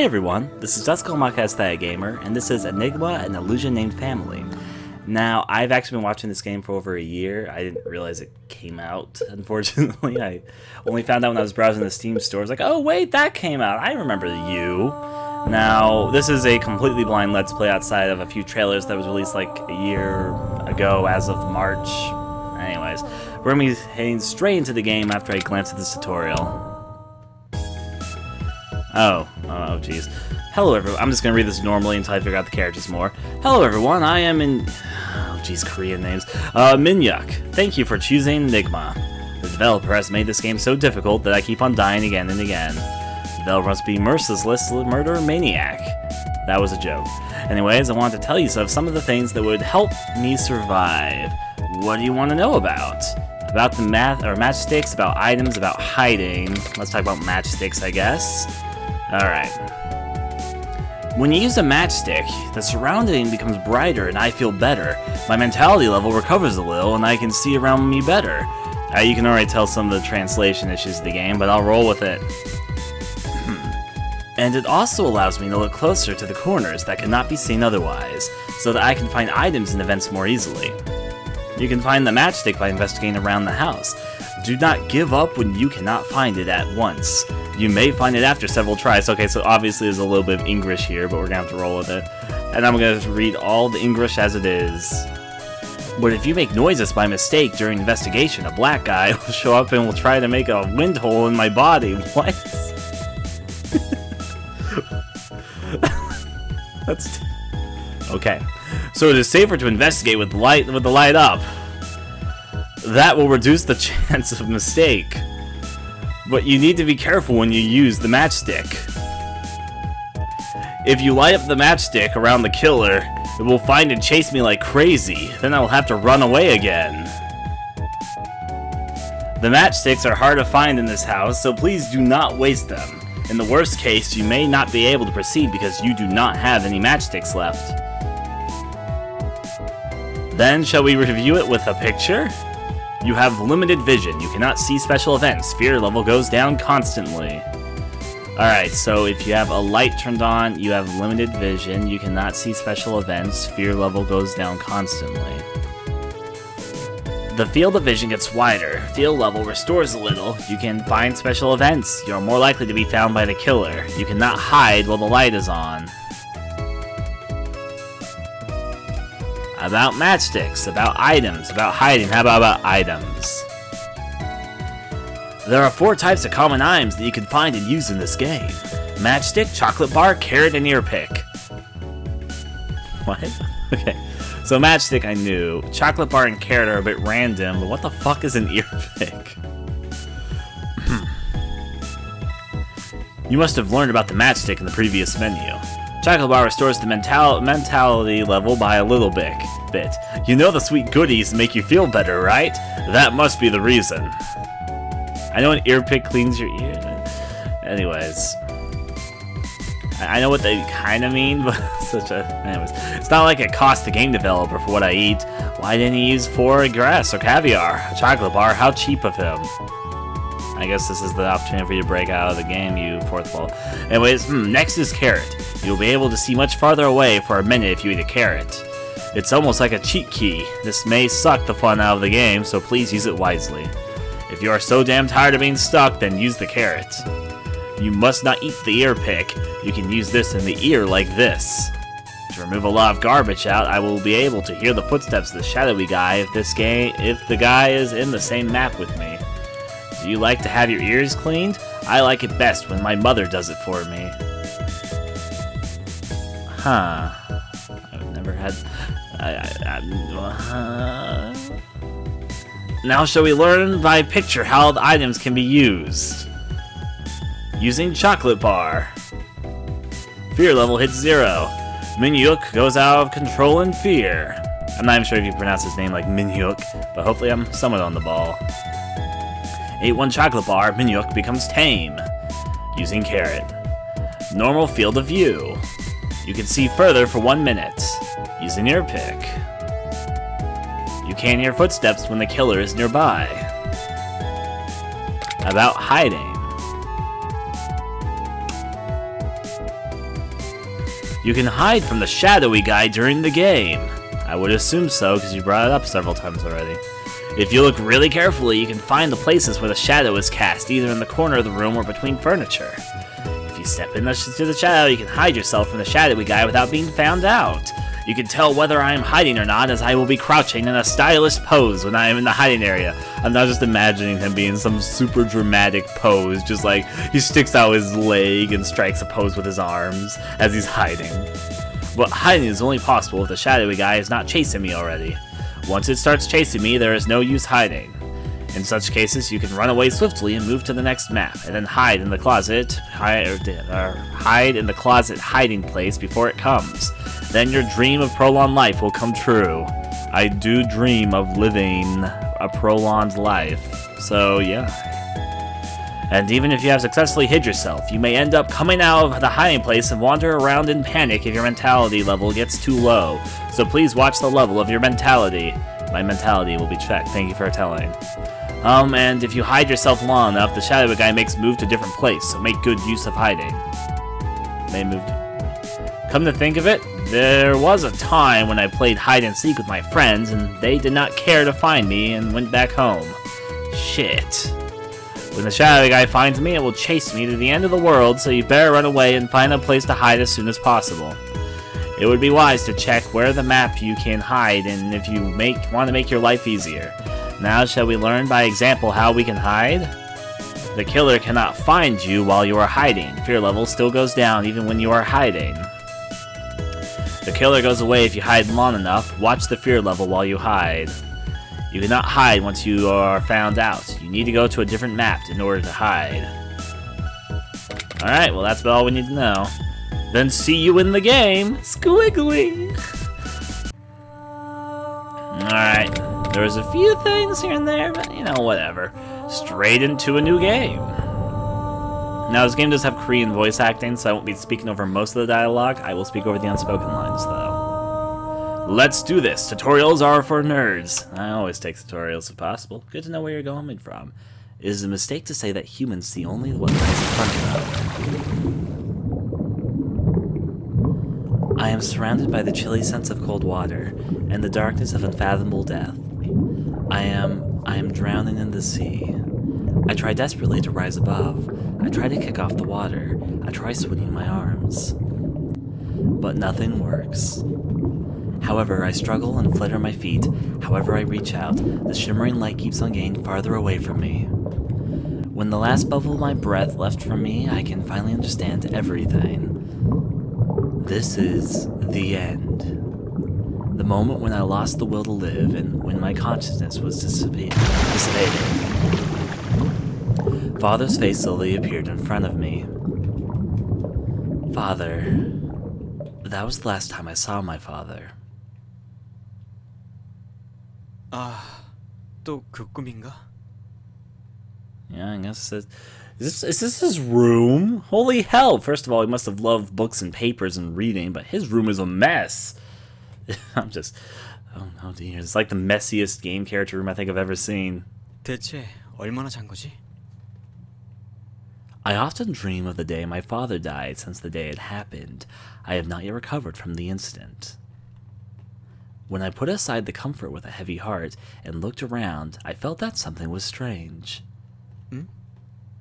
everyone, this is Gamer, and this is Enigma, an illusion named family. Now, I've actually been watching this game for over a year. I didn't realize it came out, unfortunately. I only found out when I was browsing the Steam store. I was like, oh wait, that came out. I remember you. Now, this is a completely blind Let's Play outside of a few trailers that was released like a year ago as of March. Anyways, we're going to be heading straight into the game after I glance at this tutorial. Oh, jeez. Hello, everyone. I'm just gonna read this normally until I figure out the characters more. Hello, everyone. I am in... Oh, jeez, Korean names. Minyuk. Thank you for choosing Enigma. The developer has made this game so difficult that I keep on dying again and again. The developer must be merciless murder maniac. That was a joke. Anyways, I wanted to tell you some of the things that would help me survive. What do you want to know about? About the matchsticks, about items, about hiding. Let's talk about matchsticks, I guess. Alright. When you use a matchstick, the surrounding becomes brighter and I feel better. My mentality level recovers a little and I can see around me better. You can already tell some of the translation issues of the game, but I'll roll with it. And it also allows me to look closer to the corners that cannot be seen otherwise, so that I can find items and events more easily. You can find the matchstick by investigating around the house. Do not give up when you cannot find it at once. You may find it after several tries. Okay, so obviously there's a little bit of English here, but we're gonna have to roll with it. And I'm gonna read all the English as it is. But if you make noises by mistake during investigation, a black guy will show up and will try to make a wind hole in my body. What? That's... Okay. So it is safer to investigate with the light up. That will reduce the chance of mistake. But you need to be careful when you use the matchstick. If you light up the matchstick around the killer, it will find and chase me like crazy. Then I will have to run away again. The matchsticks are hard to find in this house, so please do not waste them. In the worst case, you may not be able to proceed because you do not have any matchsticks left. Then, shall we review it with a picture? You have limited vision. You cannot see special events. Fear level goes down constantly. Alright, so if you have a light turned on, you have limited vision. You cannot see special events. Fear level goes down constantly. The field of vision gets wider. Field level restores a little. You can find special events. You are more likely to be found by the killer. You cannot hide while the light is on. About matchsticks, about items, about hiding. How about items? There are 4 types of common items that you can find and use in this game. Matchstick, chocolate bar, carrot, and ear pick. What? Okay. So matchstick I knew. Chocolate bar and carrot are a bit random, but what the fuck is an ear pick? You must have learned about the matchstick in the previous menu. Chocolate bar restores the mentality level by a little bit. You know the sweet goodies make you feel better, right? That must be the reason. I know an ear pick cleans your ear. Anyways. I know what they kind of mean, but anyways. It's not like it cost the game developer for what I eat. Why didn't he use 4 grass or caviar? A chocolate bar, how cheap of him. I guess this is the opportunity for you to break out of the game, you fourth wall. Anyways, next is carrot. You'll be able to see much farther away for a minute if you eat a carrot. It's almost like a cheat key. This may suck the fun out of the game, so please use it wisely. If you are so damn tired of being stuck, then use the carrot. You must not eat the ear pick. You can use this in the ear like this. To remove a lot of garbage out, I will be able to hear the footsteps of the shadowy guy if the guy is in the same map with me. Do you like to have your ears cleaned? I like it best when my mother does it for me. Huh. I've never had... Now shall we learn by picture how the items can be used? Using chocolate bar. Fear level hits 0. Minyuk goes out of control in fear. I'm not even sure if you pronounce his name like Minyuk, but hopefully I'm somewhat on the ball. Ate 1 chocolate bar, Minyuk becomes tame. Using carrot. Normal field of view. You can see further for 1 minute. Using ear pick. You can hear footsteps when the killer is nearby. About hiding. You can hide from the shadowy guy during the game. I would assume so, because you brought it up several times already. If you look really carefully, you can find the places where the shadow is cast, either in the corner of the room or between furniture. If you step into the shadow, you can hide yourself from the shadowy guy without being found out. You can tell whether I am hiding or not, as I will be crouching in a stylish pose when I am in the hiding area. I'm not just imagining him being some super dramatic pose, just like he sticks out his leg and strikes a pose with his arms as he's hiding. But hiding is only possible if the shadowy guy is not chasing me already. Once it starts chasing me, there is no use hiding. In such cases, you can run away swiftly and move to the next map, and then hide in the closet, hide in the closet hiding place before it comes. Then your dream of prolonged life will come true. I do dream of living a prolonged life, so yeah. And even if you have successfully hid yourself, you may end up coming out of the hiding place and wander around in panic if your mentality level gets too low. So please watch the level of your mentality. My mentality will be checked, thank you for telling. And if you hide yourself long enough, the shadowy guy makes move to a different place, so make good use of hiding. They moved. Come to think of it, there was a time when I played hide and seek with my friends, and they did not care to find me and went back home. Shit. When the shadowy guy finds me, it will chase me to the end of the world, so you better run away and find a place to hide as soon as possible. It would be wise to check where the map you can hide and if you want to make your life easier. Now shall we learn by example how we can hide? The killer cannot find you while you are hiding. Fear level still goes down even when you are hiding. The killer goes away if you hide long enough. Watch the fear level while you hide. You cannot hide once you are found out. You need to go to a different map in order to hide. Alright, well that's about all we need to know. Then see you in the game! Squiggly! Alright, there was a few things here and there, but you know, whatever. Straight into a new game. Now this game does have Korean voice acting, so I won't be speaking over most of the dialogue. I will speak over the unspoken lines, though. Let's do this! Tutorials are for nerds. I always take tutorials if possible. Good to know where you're coming from. It is a mistake to say that humans see only what lies in front of them. I am surrounded by the chilly sense of cold water, and the darkness of unfathomable death. I am drowning in the sea. I try desperately to rise above. I try to kick off the water. I try swinging my arms. But nothing works. However I struggle and flutter my feet, however I reach out, the shimmering light keeps on getting farther away from me. When the last bubble of my breath left from me, I can finally understand everything. This is the end. The moment when I lost the will to live and when my consciousness was dissipated. Father's face slowly appeared in front of me. Father. That was the last time I saw my father. 또 그 꿈인가? Yeah, I guess is this his room? Holy hell! First of all, he must have loved books and papers and reading, but his room is a mess. I'm just, oh dear, it's like the messiest game character room I think I've ever seen. 대체 얼마나 잔 거지? I often dream of the day my father died since the day it happened. I have not yet recovered from the incident. When I put aside the comfort with a heavy heart and looked around, I felt that something was strange.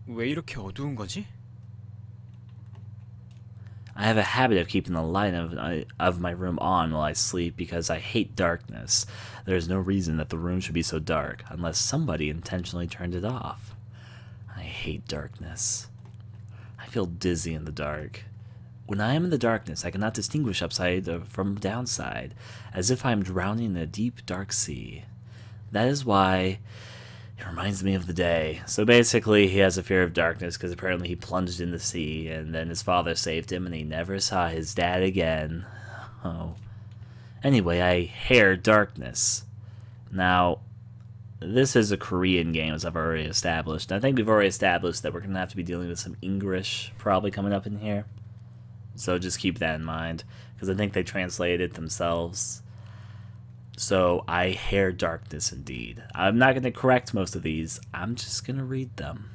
왜 이렇게 어두운 거지? I have a habit of keeping the light of my room on while I sleep because I hate darkness. There is no reason that the room should be so dark unless somebody intentionally turned it off. I hate darkness. I feel dizzy in the dark. When I am in the darkness, I cannot distinguish upside from downside, as if I am drowning in a deep, dark sea. That is why it reminds me of the day. So basically, he has a fear of darkness because apparently he plunged in the sea, and then his father saved him, and he never saw his dad again. Oh. Anyway, I hate darkness. Now, this is a Korean game, as I've already established. I think we've already established that we're going to have to be dealing with some English probably coming up in here. So just keep that in mind, because I think they translated it themselves. So, I hear darkness indeed. I'm not going to correct most of these. I'm just going to read them.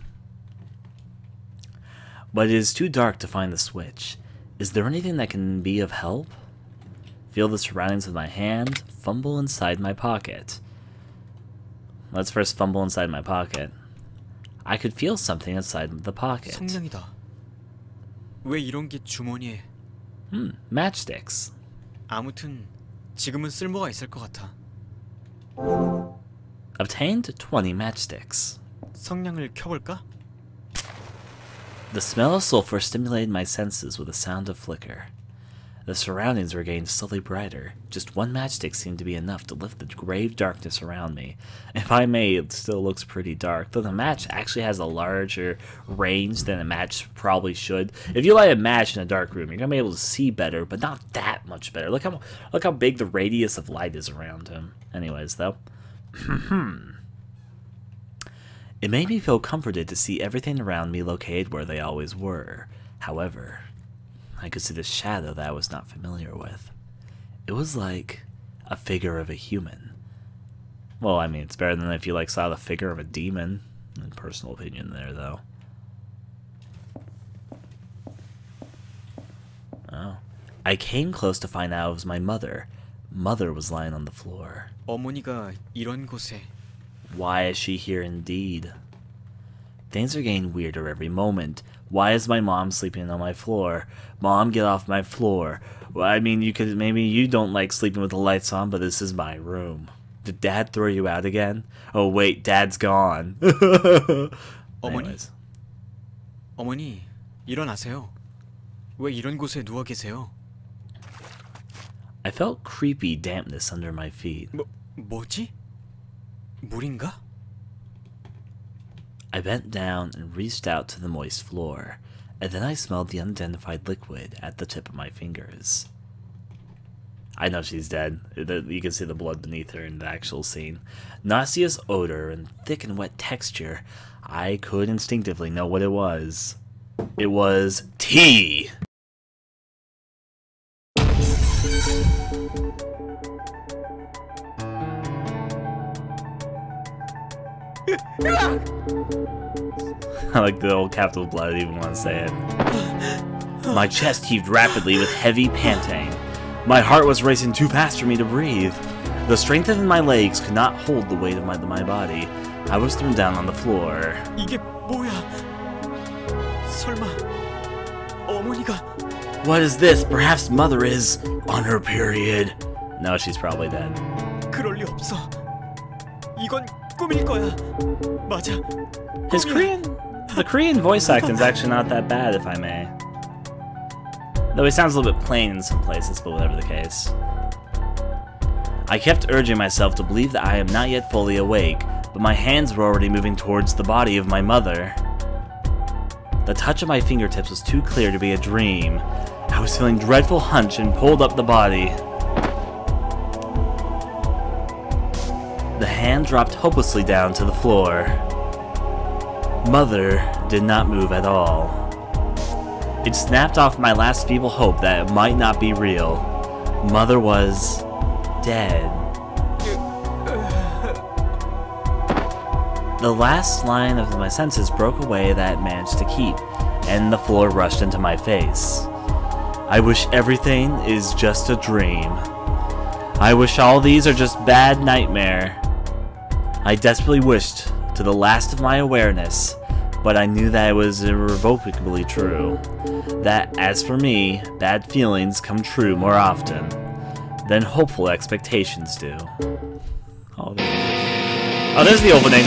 But it is too dark to find the switch. Is there anything that can be of help? Feel the surroundings with my hand, fumble inside my pocket. Let's first fumble inside my pocket. I could feel something inside the pocket. 성냥이다. 왜 이런 게 주머니에? Matchsticks. 아무튼 지금은 쓸모가 있을 것 같아. Obtained 20 matchsticks. 성냥을 켜볼까? The smell of sulfur stimulated my senses with a sound of flicker. The surroundings were getting slowly brighter. Just one matchstick seemed to be enough to lift the grave darkness around me. If I may, it still looks pretty dark, though the match actually has a larger range than a match probably should. If you light a match in a dark room, you're gonna be able to see better, but not that much better. Look how big the radius of light is around him. Anyways, though. It made me feel comforted to see everything around me located where they always were. However, I could see the shadow that I was not familiar with. It was like a figure of a human. Well, I mean, it's better than if you saw the figure of a demon. In personal opinion there, though. Oh. I came close to find out it was my mother. Mother was lying on the floor. 어머니가 이런 곳에. Why is she here indeed? Things are getting weirder every moment. Why is my mom sleeping on my floor? Mom, get off my floor. Well, I mean, maybe you don't like sleeping with the lights on, but this is my room. Did Dad throw you out again? Oh wait, Dad's gone. 어머니. 어머니, 일어나세요. 왜 이런 곳에 누워 계세요? I felt creepy dampness under my feet. 뭐지? 물인가? I bent down and reached out to the moist floor, and then I smelled the unidentified liquid at the tip of my fingers. I know she's dead. You can see the blood beneath her in the actual scene. Nauseous odor and thick and wet texture. I could instinctively know what it was. It was tea! I like the old capital blood, I didn't even want to say it. My chest heaved rapidly with heavy panting. My heart was racing too fast for me to breathe. The strength in my legs could not hold the weight of my body. I was thrown down on the floor. 이게 뭐야? 설마 어머니가? What is this? Perhaps Mother is on her period. No, she's probably dead. 그럴 리 없어. 이건 꿈일 거야. 맞아. The Korean voice acting is actually not that bad, if I may. Though he sounds a little bit plain in some places, but whatever the case. I kept urging myself to believe that I am not yet fully awake, but my hands were already moving towards the body of my mother. The touch of my fingertips was too clear to be a dream. I was feeling dreadful hunch and pulled up the body. The hand dropped hopelessly down to the floor. Mother did not move at all. It snapped off my last feeble hope that it might not be real. Mother was dead. The last line of my senses broke away that I managed to keep, and the floor rushed into my face. I wish everything is just a dream. I wish all these are just bad nightmare. I desperately wished to the last of my awareness, but I knew that it was irrevocably true. That, as for me, bad feelings come true more often than hopeful expectations do. Oh, there's the opening.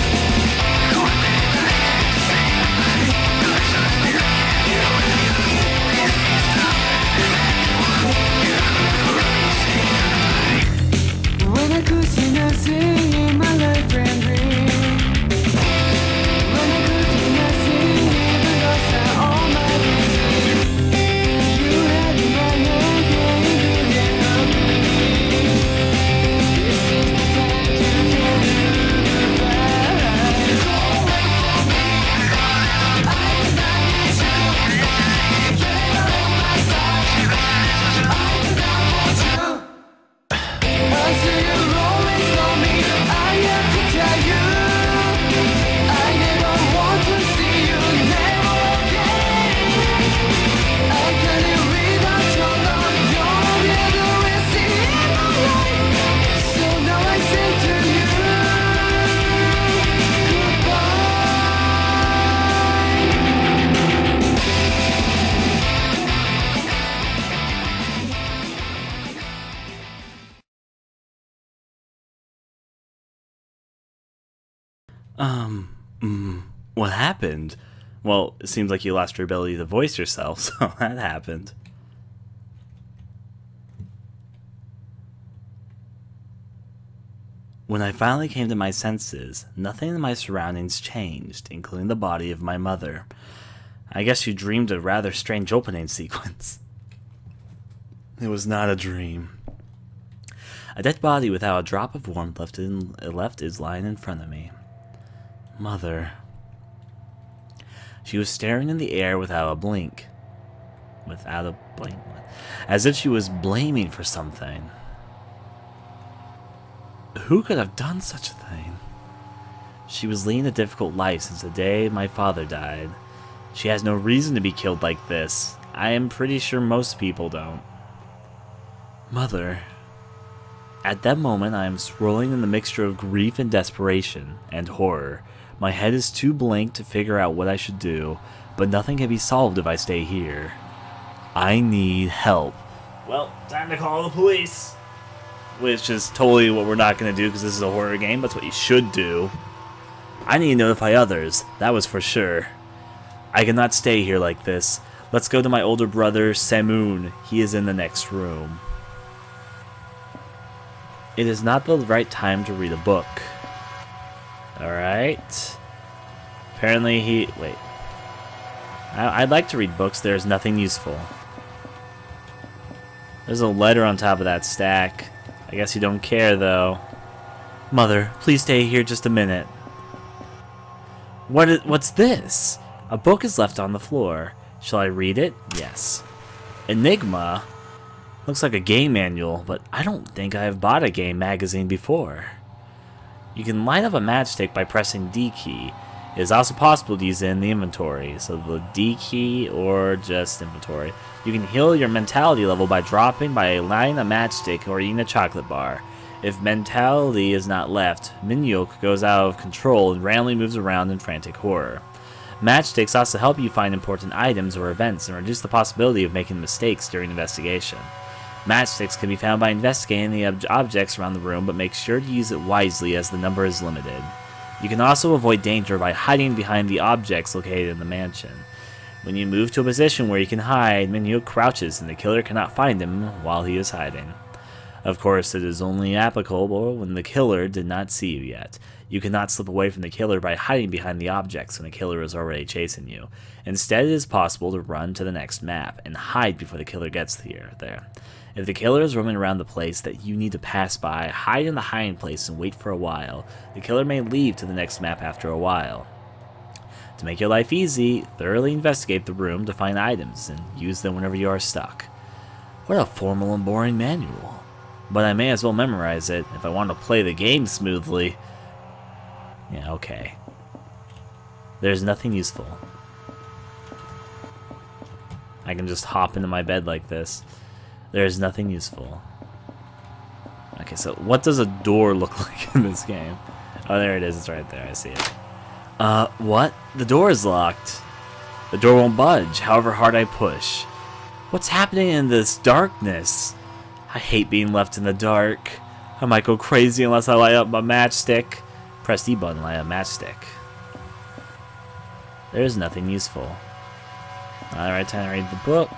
What happened? Well, it seems like you lost your ability to voice yourself, so that happened. When I finally came to my senses, nothing in my surroundings changed, including the body of my mother. I guess you dreamed a rather strange opening sequence. It was not a dream. A dead body without a drop of warmth left is lying in front of me. Mother. She was staring in the air without a blink. As if she was blaming for something. Who could have done such a thing? She was leading a difficult life since the day my father died. She has no reason to be killed like this. I am pretty sure most people don't. Mother. At that moment, I am swirling in the mixture of grief and desperation, and horror. My head is too blank to figure out what I should do, but nothing can be solved if I stay here. I need help. Well, time to call the police. Which is totally what we're not going to do because this is a horror game. That's what you should do. I need to notify others. That was for sure. I cannot stay here like this. Let's go to my older brother, Samoon. He is in the next room. It is not the right time to read a book. Alright. Apparently he... Wait. I'd like to read books. There's nothing useful. There's a letter on top of that stack. I guess you don't care, though. Mother, please stay here just a minute. What's this? A book is left on the floor. Shall I read it? Yes. Enigma? Looks like a game manual, but I don't think I have bought a game magazine before. You can light up a matchstick by pressing D key. It is also possible to use it in the inventory, so the D key or just inventory. You can heal your mentality level by lighting a matchstick or eating a chocolate bar. If mentality is not left, Minyok goes out of control and randomly moves around in frantic horror. Matchsticks also help you find important items or events and reduce the possibility of making mistakes during investigation. Matchsticks can be found by investigating the objects around the room, but make sure to use it wisely as the number is limited. You can also avoid danger by hiding behind the objects located in the mansion. When you move to a position where you can hide, Minyok crouches and the killer cannot find him while he is hiding. Of course, it is only applicable when the killer did not see you yet. You cannot slip away from the killer by hiding behind the objects when the killer is already chasing you. Instead, it is possible to run to the next map and hide before the killer gets there. If the killer is roaming around the place that you need to pass by, hide in the hiding place and wait for a while. The killer may leave to the next map after a while. To make your life easy, thoroughly investigate the room to find items and use them whenever you are stuck. What a formal and boring manual. But I may as well memorize it if I want to play the game smoothly. Yeah, okay. There's nothing useful. I can just hop into my bed like this. There's nothing useful. Okay, so what does a door look like in this game? Oh, there it is. It's right there. I see it. What? The door is locked. The door won't budge, however hard I push. What's happening in this darkness? I hate being left in the dark. I might go crazy unless I light up my matchstick. Press D button, light up matchstick. There's nothing useful. Alright, time to read the book.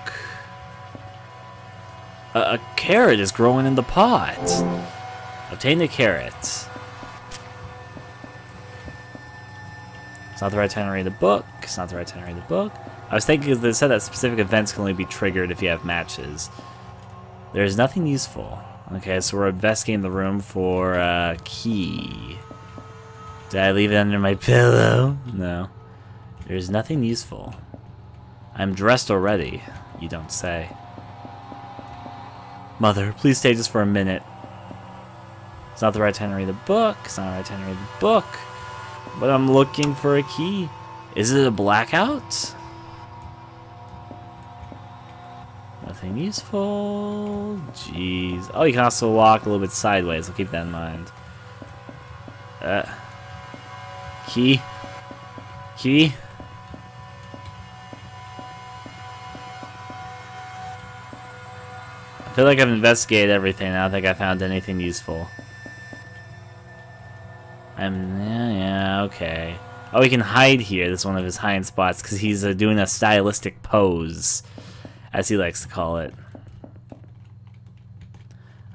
A carrot is growing in the pot. Obtain the carrot. It's not the right time to read the book. It's not the right time to read the book. I was thinking they said that specific events can only be triggered if you have matches. There's nothing useful. Okay, so we're investigating the room for a key. Did I leave it under my pillow? No. There's nothing useful. I'm dressed already. You don't say. Mother, please stay just for a minute. It's not the right time to read the book. It's not the right time to read the book. But I'm looking for a key. Is it a blackout? Nothing useful. Jeez. Oh, you can also walk a little bit sideways. I'll keep that in mind. Key? Key? I feel like I've investigated everything. I don't think I found anything useful. Yeah, Okay. Oh, he can hide here. This is one of his hiding spots because he's doing a stylistic pose, as he likes to call it.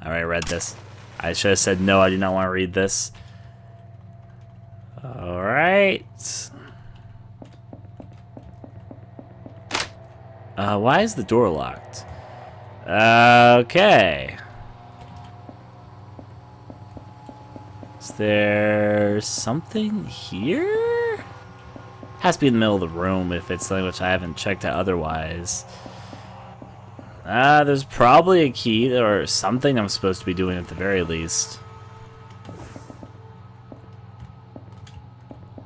Alright, I read this. I should have said no, I do not want to read this. Alright. Why is the door locked? Okay. Is there something here? Has to be in the middle of the room if it's something which I haven't checked out otherwise. There's probably a key or something I'm supposed to be doing at the very least.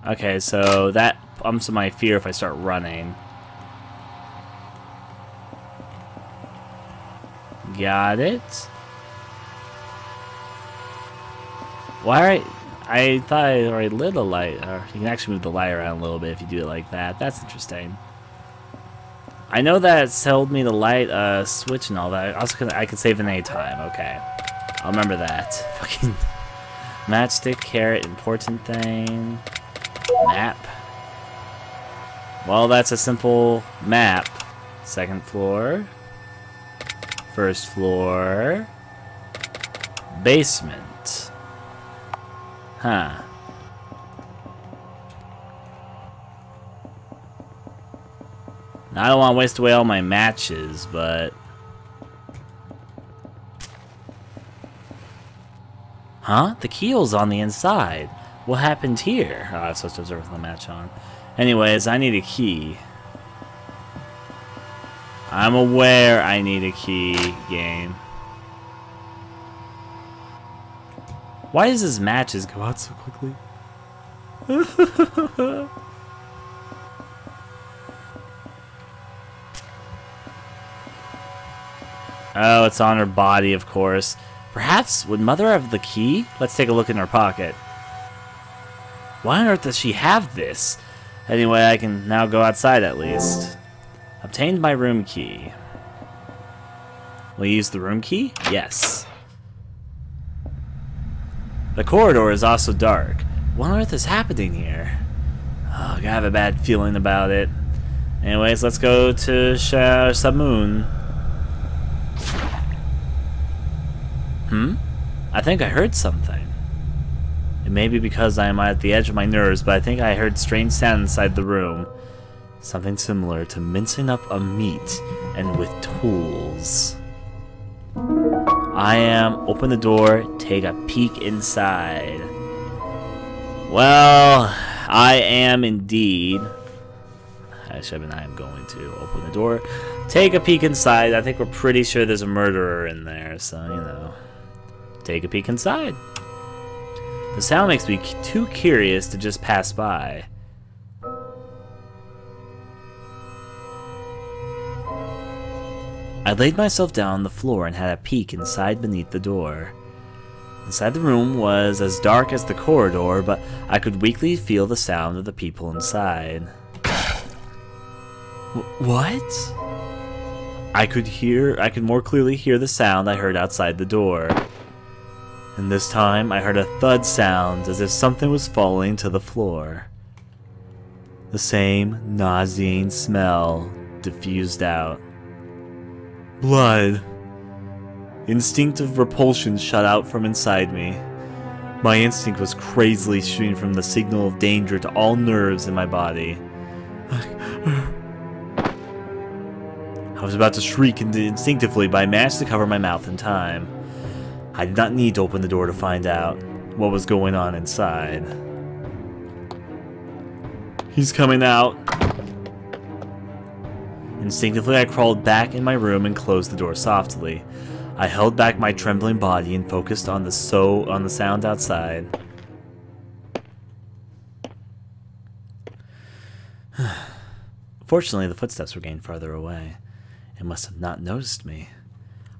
Okay, so that bumps my fear if I start running. Got it. Why? I thought I already lit a light. Or you can actually move the light around a little bit if you do it like that. That's interesting. I know that it told me the light switch and all that. I could save in any time. Okay, I'll remember that. Fucking matchstick, carrot, important thing. Map. Well, that's a simple map. Second floor. First floor. Basement. Huh. Now, I don't want to waste away all my matches, but... Huh? The keel's on the inside. What happened here? Oh, I was supposed to observe with the match on. Anyways, I need a key. I'm aware I need a key, game. Why does his matches go out so quickly? Oh, it's on her body, of course. Perhaps, would Mother have the key? Let's take a look in her pocket. Why on earth does she have this? Anyway, I can now go outside at least. Obtained my room key. Will you use the room key? Yes. The corridor is also dark. What on earth is happening here? Oh, I have a bad feeling about it. Anyways, let's go to Samoon. I think I heard something. It may be because I am at the edge of my nerves, but I think I heard strange sound inside the room. Something similar to mincing up a meat and with tools. Open the door, take a peek inside. Well, I am indeed. I am going to open the door, take a peek inside. I think we're pretty sure there's a murderer in there, so, you know. Take a peek inside. The sound makes me too curious to just pass by. I laid myself down on the floor and had a peek inside beneath the door. Inside the room was as dark as the corridor, but I could weakly feel the sound of the people inside. What? I could more clearly hear the sound I heard outside the door. And this time, I heard a thud sound as if something was falling to the floor. The same nauseating smell diffused out. Blood. Instinctive repulsion shot out from inside me. My instinct was crazily shooting from the signal of danger to all nerves in my body. I was about to shriek instinctively, but I managed to cover my mouth in time. I did not need to open the door to find out what was going on inside. He's coming out. Instinctively, I crawled back in my room and closed the door softly. I held back my trembling body and focused on the sound outside. Fortunately, the footsteps were getting farther away. It must have not noticed me.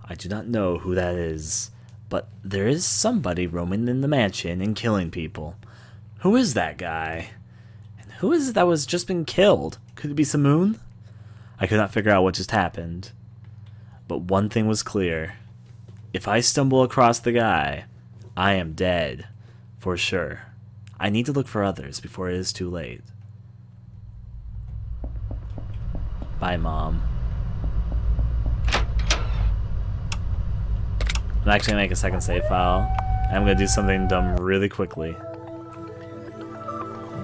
I do not know who that is, but there is somebody roaming in the mansion and killing people. Who is that guy? And who is it that was just been killed? Could it be Samoon? I could not figure out what just happened. But one thing was clear. If I stumble across the guy, I am dead. For sure. I need to look for others before it is too late. Bye, Mom. I'm actually gonna make a second save file. I'm gonna do something dumb really quickly.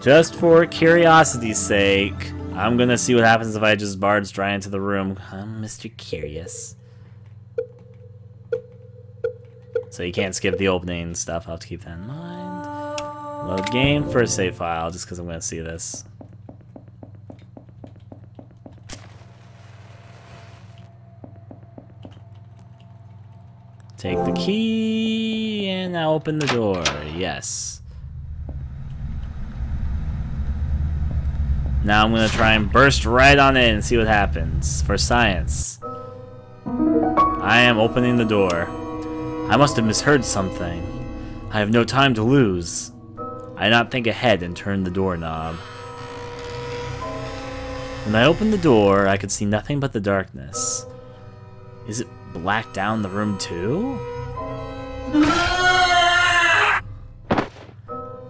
Just for curiosity's sake, I'm gonna see what happens if I just barge dry into the room. I'm Mr. Curious. So you can't skip the opening stuff. I'll have to keep that in mind. Load game for a save file, just because I'm gonna see this. Take the key, and now open the door. Yes. Now I'm gonna try and burst right on in and see what happens. For science. I am opening the door. I must have misheard something. I have no time to lose. I did not think ahead and turned the doorknob. When I opened the door, I could see nothing but the darkness. Is it black down the room too?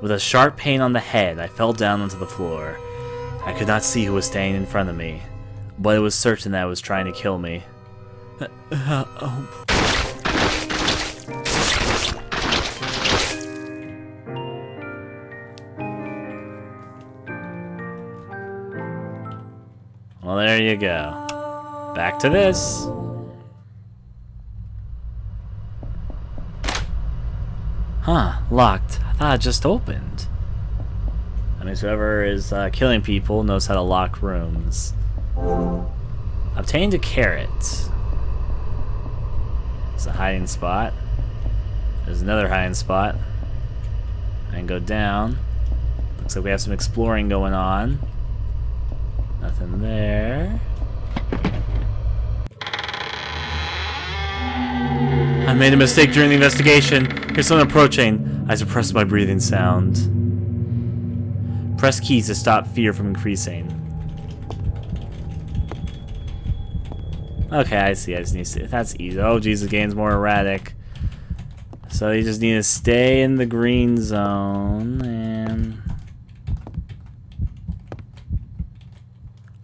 With a sharp pain on the head, I fell down onto the floor. I could not see who was standing in front of me, but it was certain that it was trying to kill me. Well, there you go. Back to this. Huh, locked. I thought it just opened. That means whoever is killing people knows how to lock rooms. Obtained a carrot. There's a hiding spot. There's another hiding spot. And go down. Looks like we have some exploring going on. Nothing there. I made a mistake during the investigation. Here's someone approaching. I suppressed my breathing sound. Press keys to stop fear from increasing. Okay, I see. I just need to. That's easy. Oh, geez, the game's more erratic. So you just need to stay in the green zone and.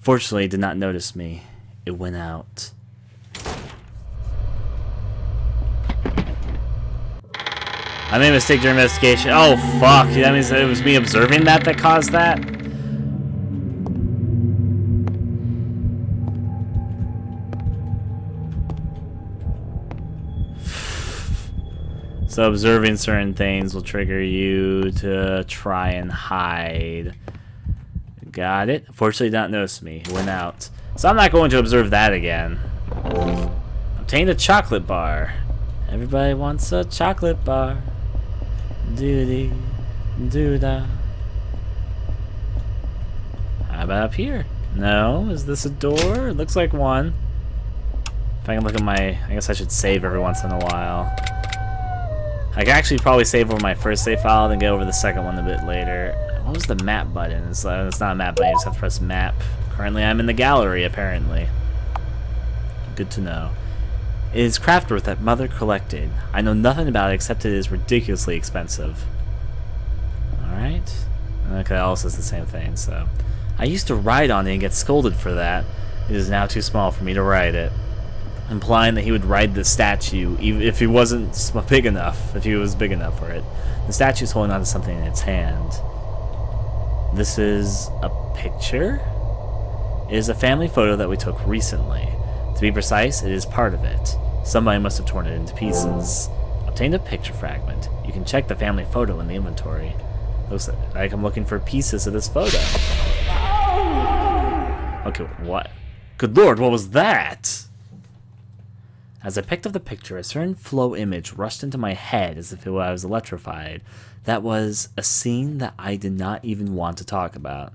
Fortunately, it did not notice me. It went out. I made a mistake during investigation. Oh, fuck. That means it was me observing that caused that? So observing certain things will trigger you to try and hide. Got it. Fortunately, it did not notice me. It went out. So I'm not going to observe that again. Obtained a chocolate bar. Everybody wants a chocolate bar. Doody, doo-da. How about up here? No? Is this a door? It looks like one. If I can look at my... I guess I should save every once in a while. I can actually probably save over my first save file, then get over the second one a bit later. What was the map button? It's not a map button, you just have to press map. Currently I'm in the gallery, apparently. Good to know. It is craftwork that Mother collected. I know nothing about it except it is ridiculously expensive. Alright. Okay, it all says the same thing, so. I used to ride on it and get scolded for that. It is now too small for me to ride it. Implying that he would ride the statue even if he wasn't big enough, if he was big enough for it. The statue's holding on to something in its hand. This is a picture? It is a family photo that we took recently. To be precise, it is part of it. Somebody must have torn it into pieces. Obtained a picture fragment. You can check the family photo in the inventory. Looks like I'm looking for pieces of this photo. Okay, what? Good lord, what was that? As I picked up the picture, a certain flow image rushed into my head as if I was electrified. That was a scene that I did not even want to talk about.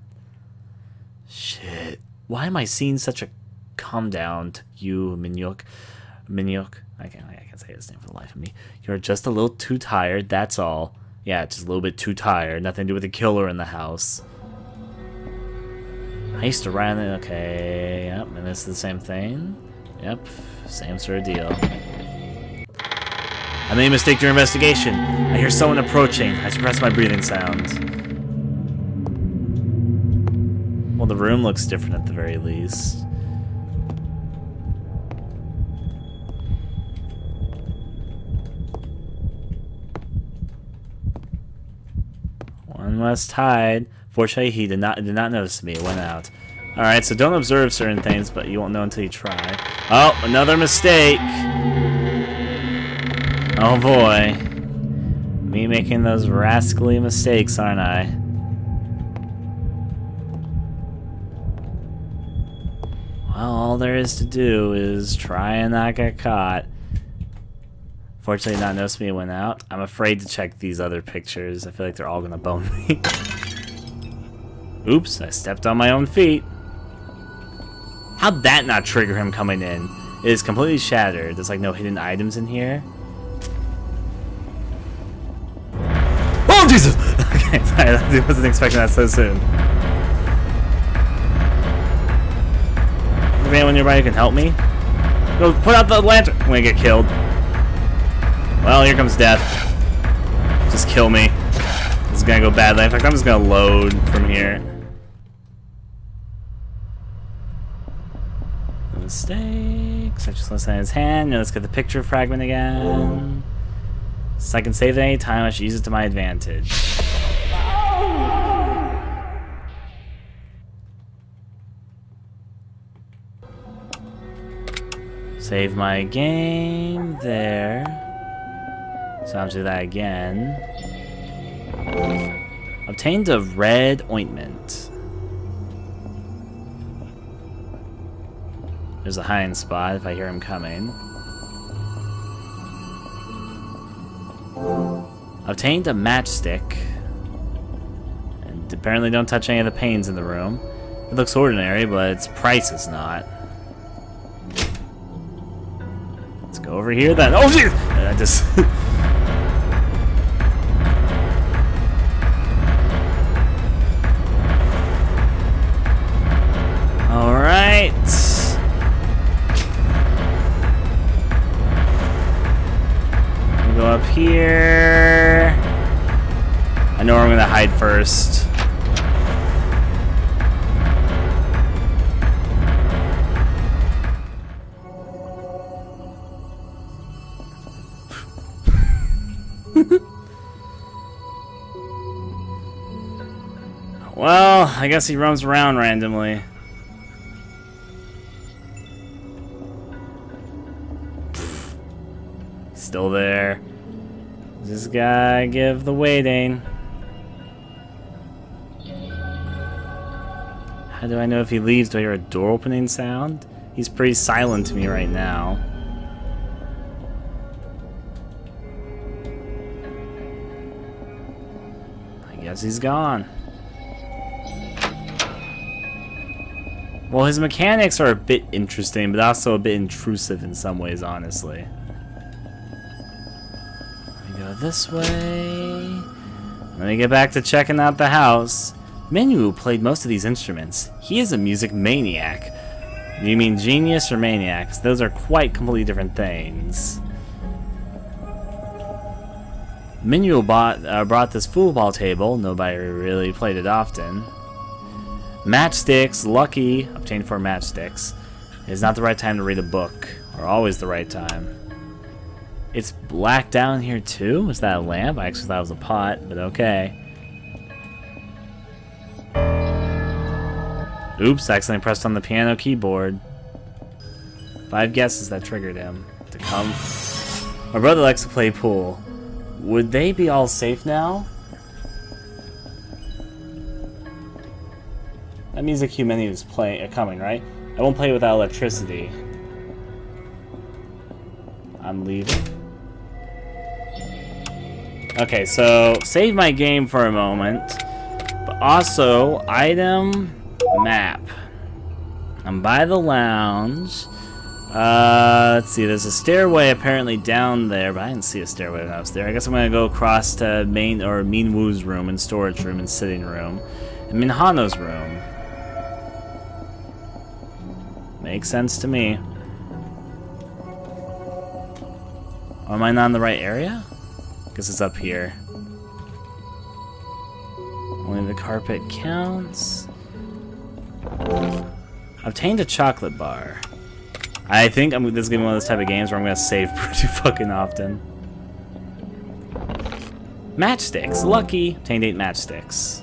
Shit. Why am I seeing such a calm down to you, Minyuk? I can't say his name for the life of me. You're just a little too tired, that's all. Yeah, just a little bit too tired. Nothing to do with the killer in the house. I used to run it. Okay, yep, and this is the same thing. Yep, same sort of deal. I made a mistake during investigation. I hear someone approaching. I suppress my breathing sound. Well, the room looks different at the very least. One must hide. Fortunately, he did not notice me. It went out. All right, so don't observe certain things, but you won't know until you try. Oh, another mistake. Oh boy, me making those rascally mistakes, aren't I? Well, all there is to do is try and not get caught. Fortunately, not notice me went out. I'm afraid to check these other pictures. I feel like they're all gonna bone me. Oops, I stepped on my own feet. How'd that not trigger him coming in? It is completely shattered. There's like no hidden items in here. Oh, Jesus! Okay, sorry, I wasn't expecting that so soon. Is there anyone nearby who can help me? Go, put out the lantern! I'm gonna get killed. Well, here comes death. Just kill me. This is gonna go badly. In fact, I'm just gonna load from here. Mistakes. I just want to sign his hand. Now let's get the picture fragment again. So I can save it any time. I should use it to my advantage. Save my game there. So I'll do that again. Obtained a red ointment. There's a hiding spot if I hear him coming. Obtained a matchstick. And apparently don't touch any of the panes in the room. It looks ordinary, but its price is not. Let's go over here then. Oh jeez! I just... Alright. Go up here. I know where I'm gonna hide first. Well, I guess he roams around randomly. Still there. This guy give the waiting. How do I know if he leaves? Do I hear a door opening sound? He's pretty silent to me right now. I guess he's gone. Well, his mechanics are a bit interesting, but also a bit intrusive in some ways, honestly. This way. Let me get back to checking out the house. Menu played most of these instruments. He is a music maniac. Do you mean genius or maniac? Those are quite completely different things. Menu brought this football table. Nobody really played it often. Matchsticks. Lucky. Obtained 4 matchsticks. It is not the right time to read a book. Or always the right time. It's black down here too? Is that a lamp? I actually thought it was a pot, but okay. Oops, I accidentally pressed on the piano keyboard. 5 guesses that triggered him to come. My brother likes to play pool. Would they be all safe now? That means the queue menu is coming, right? I won't play without electricity. I'm leaving. Okay, so save my game for a moment, but also item map. I'm by the lounge. Let's see, there's a stairway apparently down there, but I didn't see a stairway when I was there. I guess I'm gonna go across to Minwoo's room and storage room and sitting room and Minhano's room. Makes sense to me. Am I not in the right area? Guess it's up here. Only the carpet counts. Obtained a chocolate bar. I think this is gonna be one of those type of games where I'm gonna save pretty fucking often. Matchsticks. Lucky. Obtained 8 matchsticks.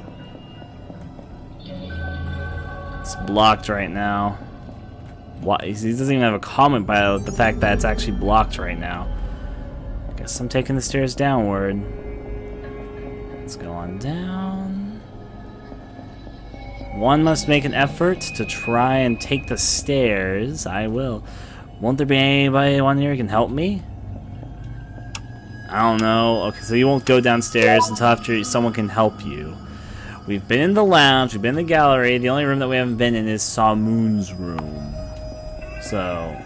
It's blocked right now. What? He doesn't even have a comment about the fact that it's actually blocked right now. Guess I'm taking the stairs downward. Let's go on down. One must make an effort to try and take the stairs. I will. Won't there be anybody on here who can help me? I don't know. Okay, so you won't go downstairs until after someone can help you. We've been in the lounge, we've been in the gallery. The only room that we haven't been in is Samoon's room. So,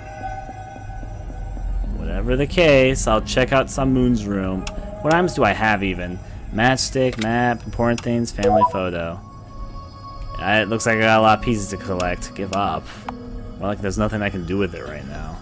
whatever the case, I'll check out Samoon's room. What items do I have even? Matchstick, map, important things, family photo. It looks like I got a lot of pieces to collect. Give up. Well, like there's nothing I can do with it right now.